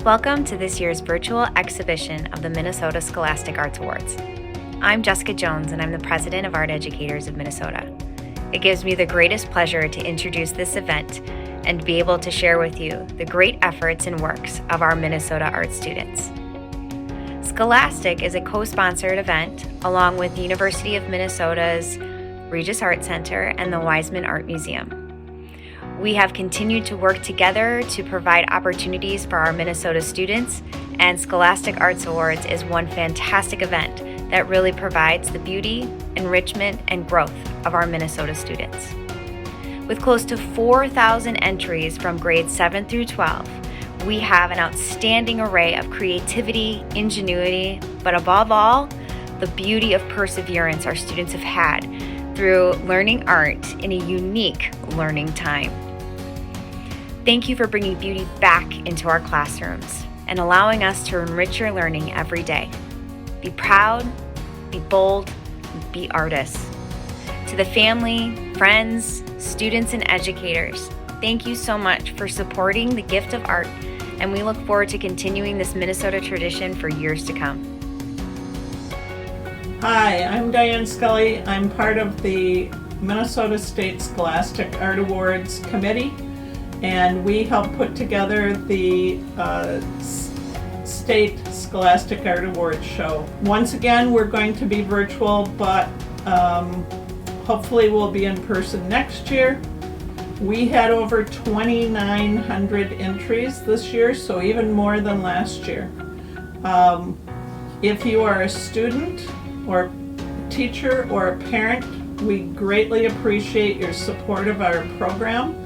Welcome to this year's virtual exhibition of the Minnesota Scholastic Arts Awards. I'm Jessica Jones, and I'm the president of Art Educators of Minnesota. It gives me the greatest pleasure to introduce this event and be able to share with you the great efforts and works of our Minnesota art students. Scholastic is a co-sponsored event along with the University of Minnesota's Regis Art Center and the Wiseman Art Museum. We have continued to work together to provide opportunities for our Minnesota students, and Scholastic Arts Awards is one fantastic event that really provides the beauty, enrichment, and growth of our Minnesota students. With close to 4,000 entries from grades 7 through 12, we have an outstanding array of creativity, ingenuity, but above all, the beauty of perseverance our students have had through learning art in a unique learning time. Thank you for bringing beauty back into our classrooms and allowing us to enrich your learning every day. Be proud, be bold, be artists. To the family, friends, students, and educators, thank you so much for supporting the gift of art, and we look forward to continuing this Minnesota tradition for years to come. Hi, I'm Diane Scully. I'm part of the Minnesota State Scholastic Art Awards Committee, and we help put together the State Scholastic Art Awards show. Once again, we're going to be virtual, but hopefully we'll be in person next year. We had over 2,900 entries this year, so even more than last year. If you are a student or teacher or a parent, we greatly appreciate your support of our program.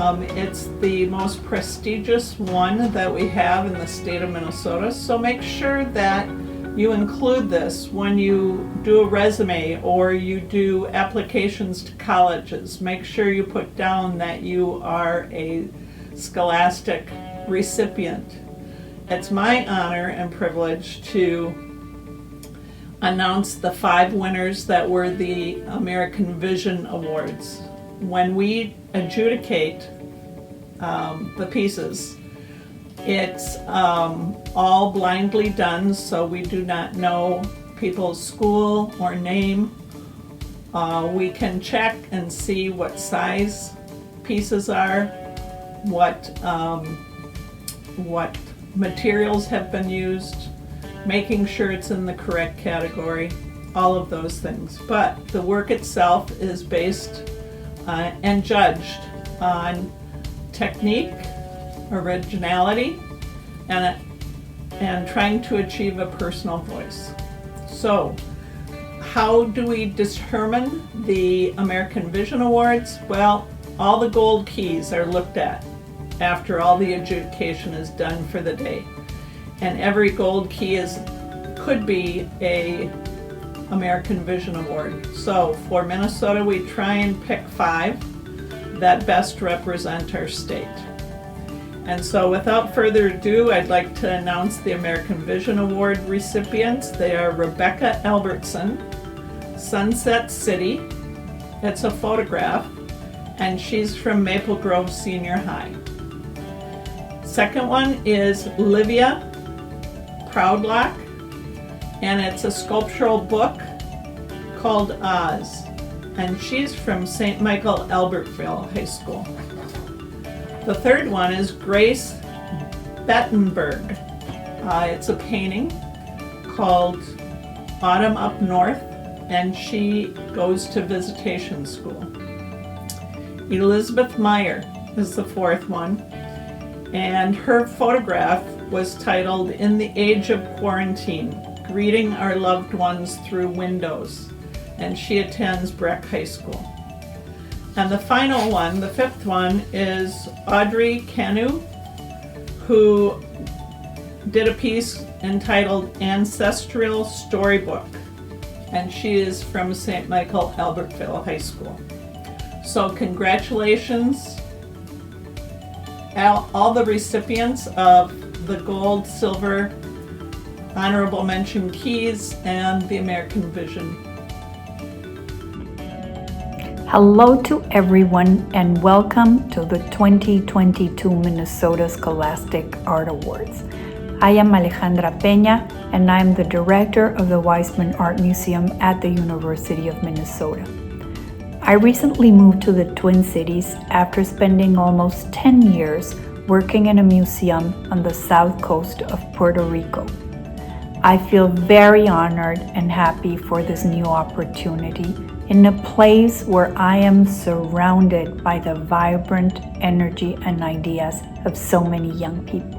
It's the most prestigious one that we have in the state of Minnesota, so make sure that you include this when you do a resume or you do applications to colleges. Make sure you put down that you are a Scholastic recipient. It's my honor and privilege to announce the 5 winners that were the American Vision Awards. When we adjudicate the pieces, it's all blindly done, so we do not know people's school or name. We can check and see what size pieces are, what materials have been used, making sure it's in the correct category, all of those things. But the work itself is based and judged on technique, originality, and trying to achieve a personal voice. So, how do we determine the American Vision Awards? Well, all the gold keys are looked at after all the adjudication is done for the day. And every gold key could be a American Vision Award. So for Minnesota, we try and pick 5 that best represent our state. And so without further ado, I'd like to announce the American Vision Award recipients. They are Rebecca Albertson, Sunset City. It's a photograph, and she's from Maple Grove Senior High. Second one is Livia Proudlock, and it's a sculptural book called Oz, and she's from St. Michael Albertville High School. The third one is Grace Bettenberg. It's a painting called Autumn Up North, and she goes to visitation school. Elizabeth Meyer is the fourth one, and her photograph was titled In the Age of Quarantine, Greeting Our Loved Ones Through Windows, and she attends Breck High School. And the final one, the fifth one, is Audrey Canu, who did a piece entitled Ancestral Storybook, and she is from St. Michael Albertville High School. So congratulations, all the recipients of the gold, silver, honorable mention keys, and the American Vision. Hello to everyone and welcome to the 2022 Minnesota Scholastic Art Awards. I am Alejandra Peña and I am the director of the Weissman Art Museum at the University of Minnesota. I recently moved to the Twin Cities after spending almost 10 years working in a museum on the south coast of Puerto Rico. I feel very honored and happy for this new opportunity in a place where I am surrounded by the vibrant energy and ideas of so many young people.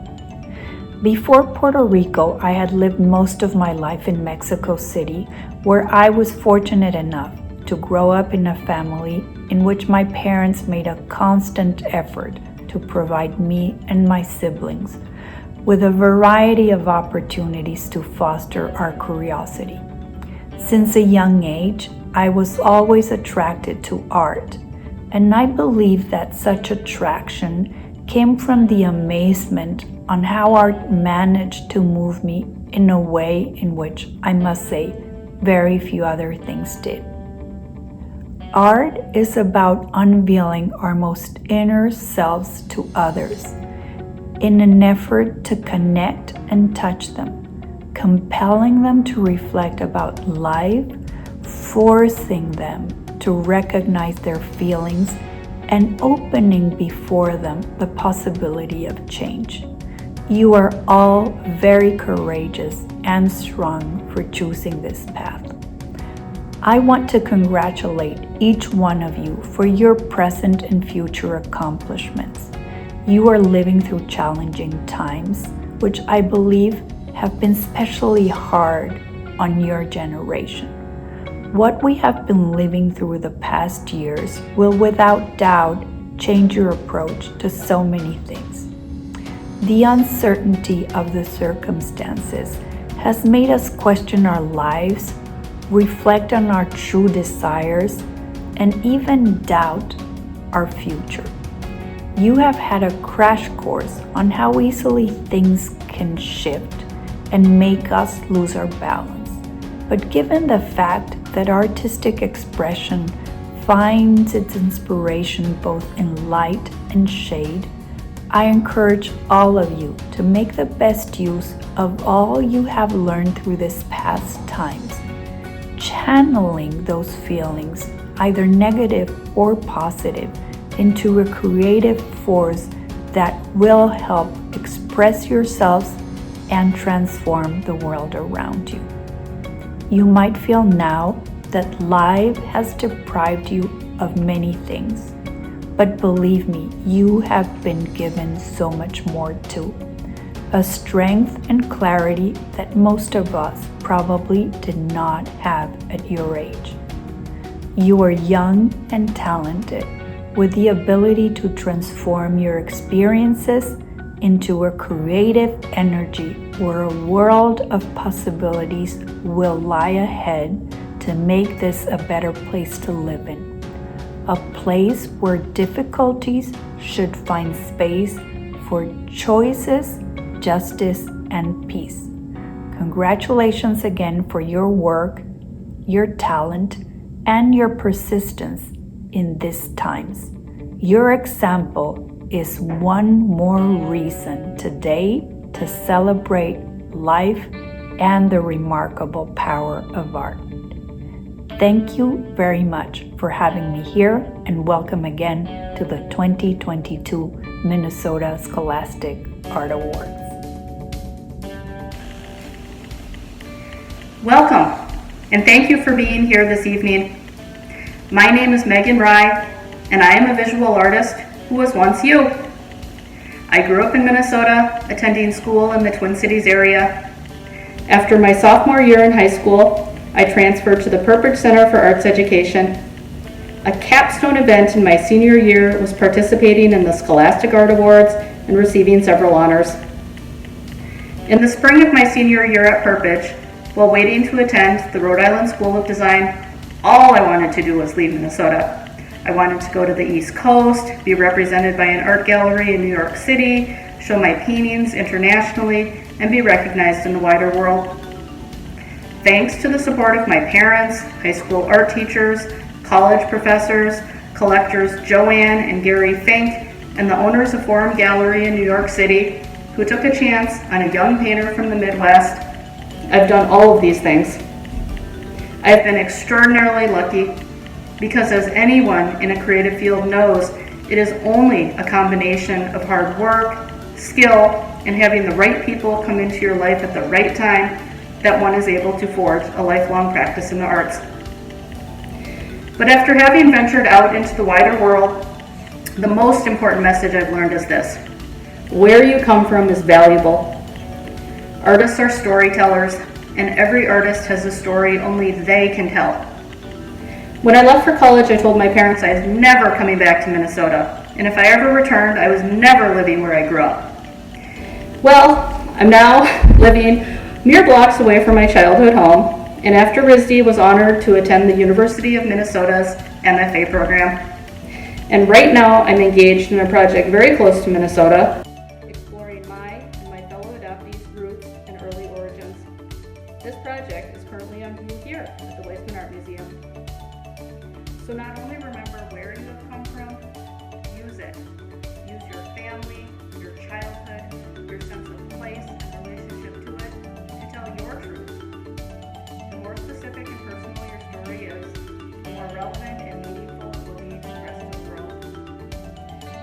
Before Puerto Rico, I had lived most of my life in Mexico City, where I was fortunate enough to grow up in a family in which my parents made a constant effort to provide me and my siblings with a variety of opportunities to foster our curiosity. Since a young age, I was always attracted to art, and I believe that such attraction came from the amazement on how art managed to move me in a way in which, I must say, very few other things did. Art is about unveiling our most inner selves to others in an effort to connect and touch them, compelling them to reflect about life, forcing them to recognize their feelings, and opening before them the possibility of change. You are all very courageous and strong for choosing this path. I want to congratulate each one of you for your present and future accomplishments. You are living through challenging times, which I believe have been especially hard on your generation. What we have been living through the past years will without doubt change your approach to so many things. The uncertainty of the circumstances has made us question our lives, reflect on our true desires, and even doubt our future. You have had a crash course on how easily things can shift and make us lose our balance. But given the fact that artistic expression finds its inspiration both in light and shade, I encourage all of you to make the best use of all you have learned through this past times, channeling those feelings, either negative or positive, into a creative force that will help express yourselves and transform the world around you. You might feel now that life has deprived you of many things, but believe me, you have been given so much more too. A strength and clarity that most of us probably did not have at your age. You are young and talented, with the ability to transform your experiences into a creative energy where a world of possibilities will lie ahead to make this a better place to live in. A place where difficulties should find space for choices, justice, and peace. Congratulations again for your work, your talent, and your persistence in these times. Your example is one more reason today to celebrate life and the remarkable power of art. Thank you very much for having me here, and welcome again to the 2022 Minnesota Scholastic Art Awards. Welcome, and thank you for being here this evening. My name is Megan Rye, and I am a visual artist who was once you. I grew up in Minnesota, attending school in the Twin Cities area. After my sophomore year in high school, I transferred to the Purpose Center for Arts Education. A capstone event in my senior year was participating in the Scholastic Art Awards and receiving several honors. In the spring of my senior year at Purpose, while waiting to attend the Rhode Island School of Design, all I wanted to do was leave Minnesota. I wanted to go to the East Coast, be represented by an art gallery in New York City, show my paintings internationally, and be recognized in the wider world. Thanks to the support of my parents, high school art teachers, college professors, collectors Joanne and Gary Fink, and the owners of Forum Gallery in New York City, who took a chance on a young painter from the Midwest, I've done all of these things. I've been extraordinarily lucky because, as anyone in a creative field knows, it is only a combination of hard work, skill, and having the right people come into your life at the right time that one is able to forge a lifelong practice in the arts. But after having ventured out into the wider world, the most important message I've learned is this: where you come from is valuable. Artists are storytellers, and every artist has a story only they can tell. When I left for college, I told my parents I was never coming back to Minnesota, and if I ever returned, I was never living where I grew up. Well, I'm now living mere blocks away from my childhood home, and after RISD was honored to attend the University of Minnesota's MFA program. And right now, I'm engaged in a project very close to Minnesota, exploring my and my fellow adoptees' roots and early origins. This project is currently on view here at the Wisniewski Art Museum. So not only remember where you have come from, use it. Use your family, your childhood, your sense of place and relationship to it to tell your truth. The more specific and personal your story is, the more relevant and meaningful it will be to the rest of the world.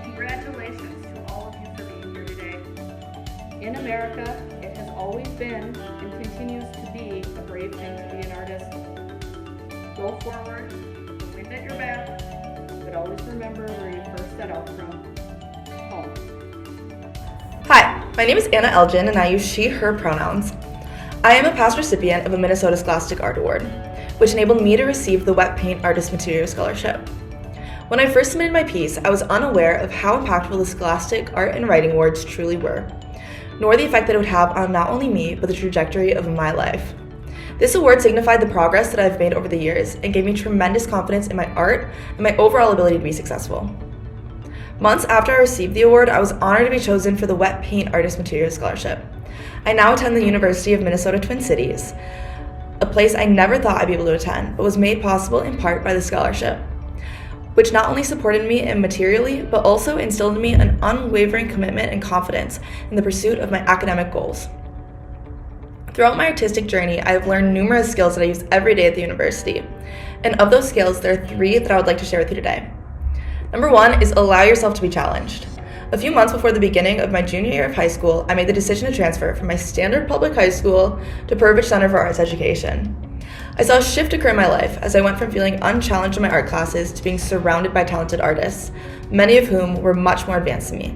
Congratulations to all of you for being here today. In America, it has always been and continues to be a brave thing to be an artist. Go forward, with the wind at your back, but always remember where you first set out from, home. Hi, my name is Anna Elgin and I use she, her pronouns. I am a past recipient of a Minnesota Scholastic Art Award, which enabled me to receive the Wet Paint Artist Material Scholarship. When I first submitted my piece, I was unaware of how impactful the Scholastic Art and Writing Awards truly were, nor the effect that it would have on not only me, but the trajectory of my life. This award signified the progress that I've made over the years and gave me tremendous confidence in my art and my overall ability to be successful. Months after I received the award, I was honored to be chosen for the Wet Paint Artist Material Scholarship. I now attend the University of Minnesota Twin Cities, a place I never thought I'd be able to attend, but was made possible in part by the scholarship, which not only supported me materially, but also instilled in me an unwavering commitment and confidence in the pursuit of my academic goals. Throughout my artistic journey, I have learned numerous skills that I use every day at the university. And of those skills, there are 3 that I would like to share with you today. Number 1 is allow yourself to be challenged. A few months before the beginning of my junior year of high school, I made the decision to transfer from my standard public high school to Purvidge Center for Arts Education. I saw a shift occur in my life as I went from feeling unchallenged in my art classes to being surrounded by talented artists, many of whom were much more advanced than me.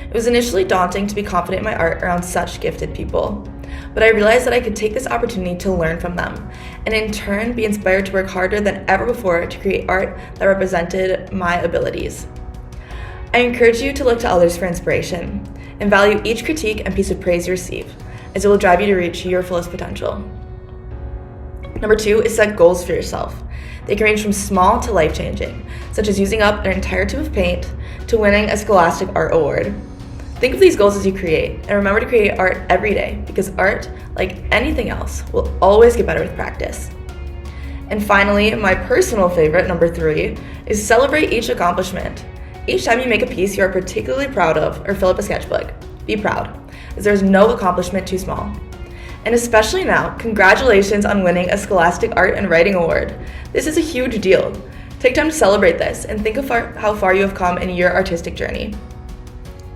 It was initially daunting to be confident in my art around such gifted people, but I realized that I could take this opportunity to learn from them, and in turn be inspired to work harder than ever before to create art that represented my abilities. I encourage you to look to others for inspiration, and value each critique and piece of praise you receive, as it will drive you to reach your fullest potential. Number 2 is set goals for yourself. They can range from small to life-changing, such as using up an entire tube of paint to winning a Scholastic Art Award. Think of these goals as you create, and remember to create art every day, because art, like anything else, will always get better with practice. And finally, my personal favorite, number 3, is celebrate each accomplishment. Each time you make a piece you are particularly proud of or fill up a sketchbook, be proud, as there is no accomplishment too small. And especially now, congratulations on winning a Scholastic Art and Writing Award. This is a huge deal. Take time to celebrate this and think of how far you have come in your artistic journey.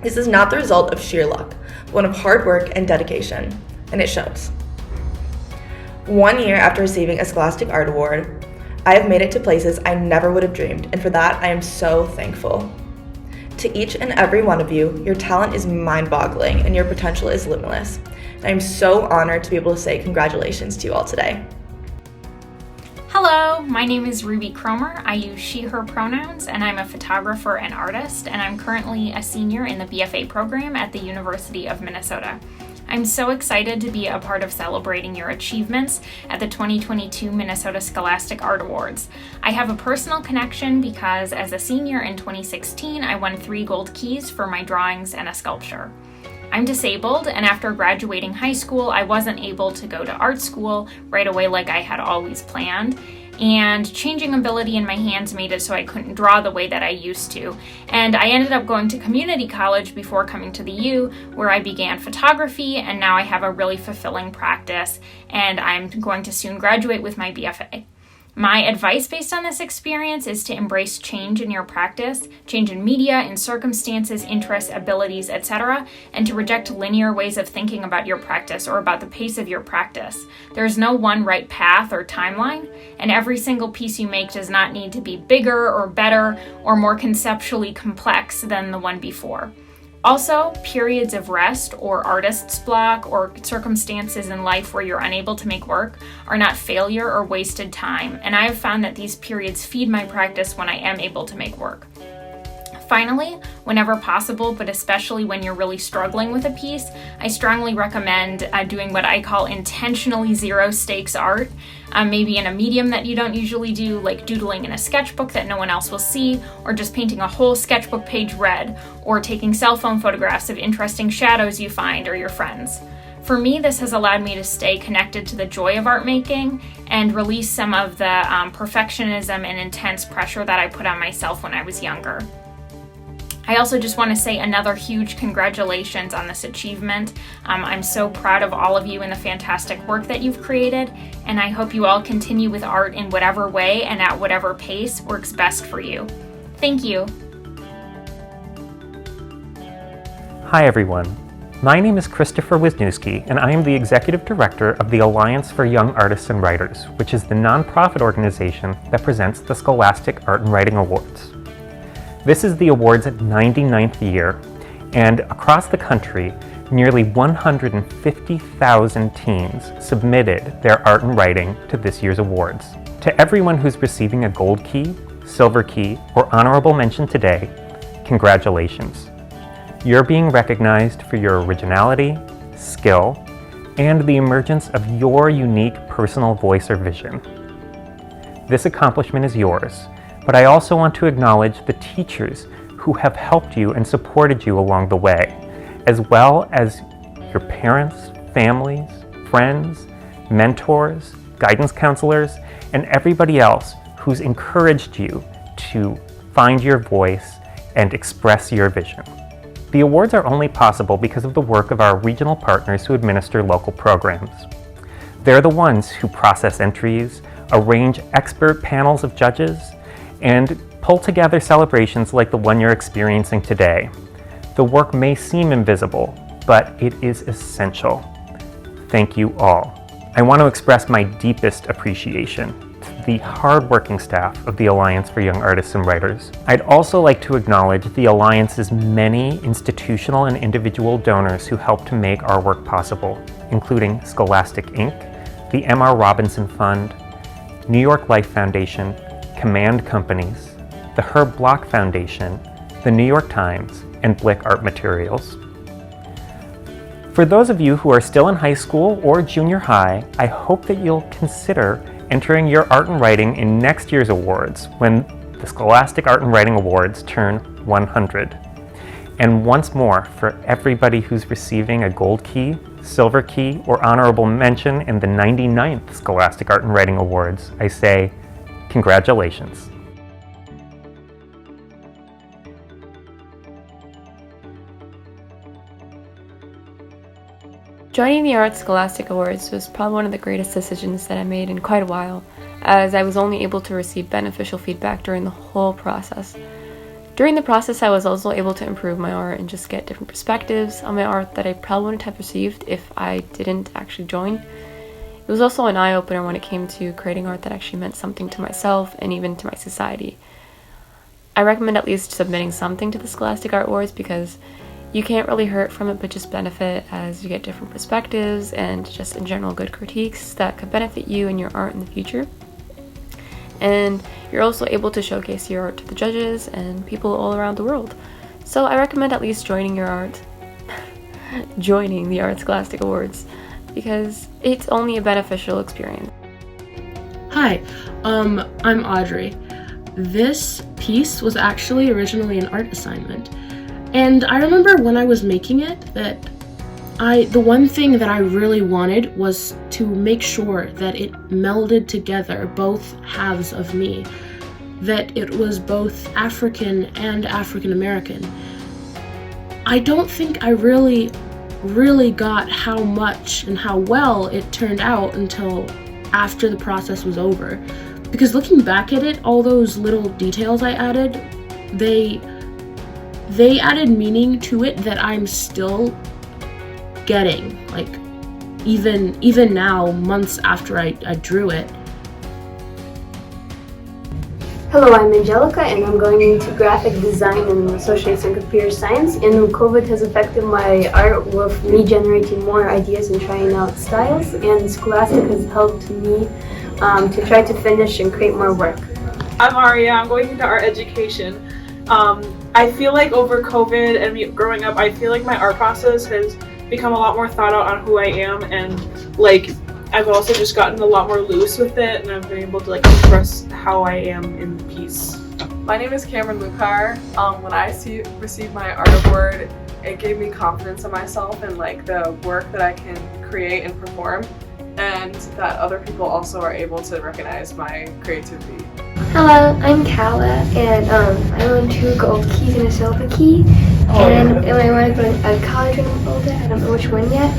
This is not the result of sheer luck, but one of hard work and dedication, and it shows. 1 year after receiving a Scholastic Art Award, I have made it to places I never would have dreamed, and for that I am so thankful. To each and every one of you, your talent is mind-boggling and your potential is limitless. And I am so honored to be able to say congratulations to you all today. Hello, my name is Ruby Cramer. I use she, her pronouns, and I'm a photographer and artist, and I'm currently a senior in the BFA program at the University of Minnesota. I'm so excited to be a part of celebrating your achievements at the 2022 Minnesota Scholastic Art Awards. I have a personal connection because as a senior in 2016, I won 3 gold keys for my drawings and a sculpture. I'm disabled, and after graduating high school, I wasn't able to go to art school right away like I had always planned. and changing ability in my hands made it so I couldn't draw the way that I used to. And I ended up going to community college before coming to the U, where I began photography, and now I have a really fulfilling practice, and I'm going to soon graduate with my BFA. My advice based on this experience is to embrace change in your practice, change in media, in circumstances, interests, abilities, etc., and to reject linear ways of thinking about your practice or about the pace of your practice. There is no one right path or timeline, and every single piece you make does not need to be bigger or better or more conceptually complex than the one before. Also, periods of rest or artist's block or circumstances in life where you're unable to make work are not failure or wasted time, and I have found that these periods feed my practice when I am able to make work. Finally, whenever possible, but especially when you're really struggling with a piece, I strongly recommend doing what I call intentionally zero stakes art, maybe in a medium that you don't usually do, like doodling in a sketchbook that no one else will see, or just painting a whole sketchbook page red, or taking cell phone photographs of interesting shadows you find or your friends. For me, this has allowed me to stay connected to the joy of art making and release some of the perfectionism and intense pressure that I put on myself when I was younger. I also just want to say another huge congratulations on this achievement. I'm so proud of all of you and the fantastic work that you've created, and I hope you all continue with art in whatever way and at whatever pace works best for you. Thank you. Hi everyone. My name is Christopher Wisniewski, and I am the Executive Director of the Alliance for Young Artists and Writers, which is the nonprofit organization that presents the Scholastic Art and Writing Awards. This is the award's 99th year, and across the country, nearly 150,000 teens submitted their art and writing to this year's awards. To everyone who's receiving a gold key, silver key, or honorable mention today, congratulations. You're being recognized for your originality, skill, and the emergence of your unique personal voice or vision. This accomplishment is yours, but I also want to acknowledge the teachers who have helped you and supported you along the way, as well as your parents, families, friends, mentors, guidance counselors, and everybody else who's encouraged you to find your voice and express your vision. The awards are only possible because of the work of our regional partners who administer local programs. They're the ones who process entries, arrange expert panels of judges, and pull together celebrations like the one you're experiencing today. The work may seem invisible, but it is essential. Thank you all. I want to express my deepest appreciation to the hardworking staff of the Alliance for Young Artists and Writers. I'd also like to acknowledge the Alliance's many institutional and individual donors who help to make our work possible, including Scholastic Inc., the M.R. Robinson Fund, New York Life Foundation, Command Companies, the Herb Block Foundation, the New York Times, and Blick Art Materials. For those of you who are still in high school or junior high, I hope that you'll consider entering your art and writing in next year's awards when the Scholastic Art and Writing Awards turn 100. And once more, for everybody who's receiving a gold key, silver key, or honorable mention in the 99th Scholastic Art and Writing Awards, I say, congratulations. Joining the Art Scholastic Awards was probably one of the greatest decisions that I made in quite a while, as I was only able to receive beneficial feedback during the whole process. During the process, I was also able to improve my art and just get different perspectives on my art that I probably wouldn't have received if I didn't actually join. It was also an eye-opener when it came to creating art that actually meant something to myself and even to my society. I recommend at least submitting something to the Scholastic Art Awards because you can't really hurt from it but just benefit as you get different perspectives and just in general good critiques that could benefit you and your art in the future. And you're also able to showcase your art to the judges and people all around the world. So I recommend at least joining the Art Scholastic Awards because it's only a beneficial experience. Hi, I'm Audrey. This piece was actually originally an art assignment. And I remember when I was making it that the one thing that I really wanted was to make sure that it melded together both halves of me, that it was both African and African American. I don't think I really got how much and how well it turned out until after the process was over. Because looking back at it, all those little details I added, they added meaning to it that I'm still getting, like even now, months after I drew it. Hello, I'm Angelica and I'm going into graphic design and associates in computer science, and COVID has affected my art with me generating more ideas and trying out styles, and Scholastic has helped me to try to finish and create more work. I'm Aria, I'm going into art education. I feel like over COVID and me growing up, I feel like my art process has become a lot more thought out on who I am, and like I've also just gotten a lot more loose with it, and I've been able to like express how I am in peace. My name is Cameron Lucar. When I received my art award, it gave me confidence in myself and like the work that I can create and perform, and that other people also are able to recognize my creativity. Hello, I'm Kala, and I won 2 gold keys and a silver key, and I want to go to college when I'm older. I don't know which one yet,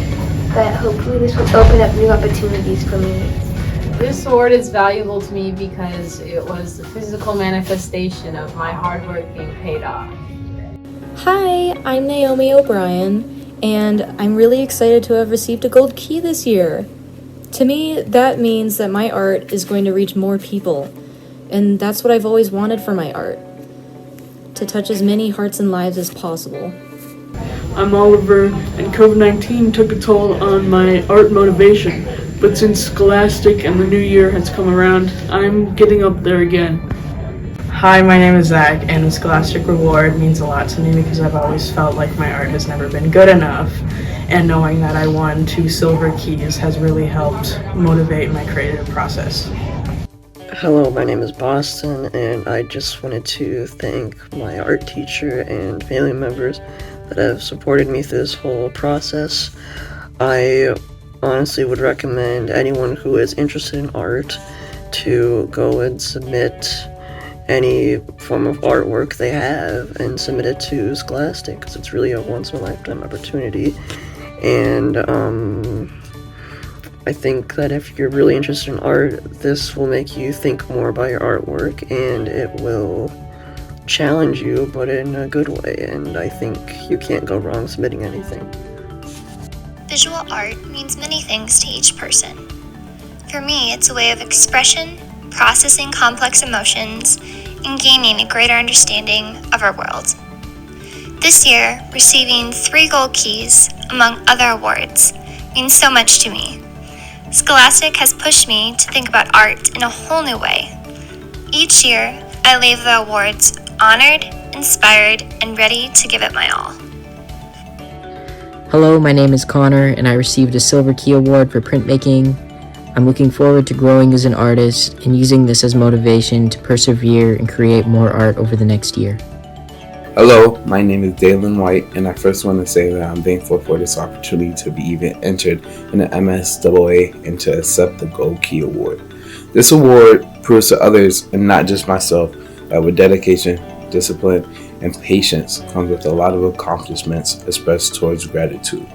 but hopefully this will open up new opportunities for me. This award is valuable to me because it was the physical manifestation of my hard work being paid off. Hi, I'm Naomi O'Brien, and I'm really excited to have received a gold key this year. To me, that means that my art is going to reach more people, and that's what I've always wanted for my art, to touch as many hearts and lives as possible. I'm Oliver, and COVID-19 took a toll on my art motivation, but since Scholastic and the new year has come around, I'm getting up there again. Hi, my name is Zach, and the Scholastic Award means a lot to me because I've always felt like my art has never been good enough, and knowing that I won 2 silver keys has really helped motivate my creative process. Hello, my name is Boston, and I just wanted to thank my art teacher and family members that have supported me through this whole process. I honestly would recommend anyone who is interested in art to go and submit any form of artwork they have and submit it to Scholastic, because it's really a once-in-a-lifetime opportunity. And I think that if you're really interested in art, this will make you think more about your artwork, and it will challenge you, but in a good way, and I think you can't go wrong submitting anything. Visual art means many things to each person. For me, it's a way of expression, processing complex emotions, and gaining a greater understanding of our world. This year, receiving 3 gold keys, among other awards, means so much to me. Scholastic has pushed me to think about art in a whole new way. Each year, I leave the awards honored, inspired, and ready to give it my all. Hello, my name is Connor, and I received a Silver Key Award for printmaking. I'm looking forward to growing as an artist and using this as motivation to persevere and create more art over the next year. Hello, my name is Dalen White, and I first want to say that I'm thankful for this opportunity to be even entered in the MSAA and to accept the Gold Key Award. This award proves to others, and not just myself, that with dedication, discipline, and patience comes with a lot of accomplishments expressed towards gratitude.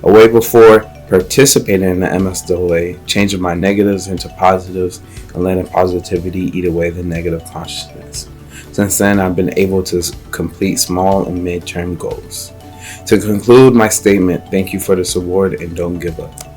A way before participating in the MSAA, changing my negatives into positives and letting positivity eat away the negative consciousness. Since then, I've been able to complete small and mid-term goals. To conclude my statement, thank you for this award and don't give up.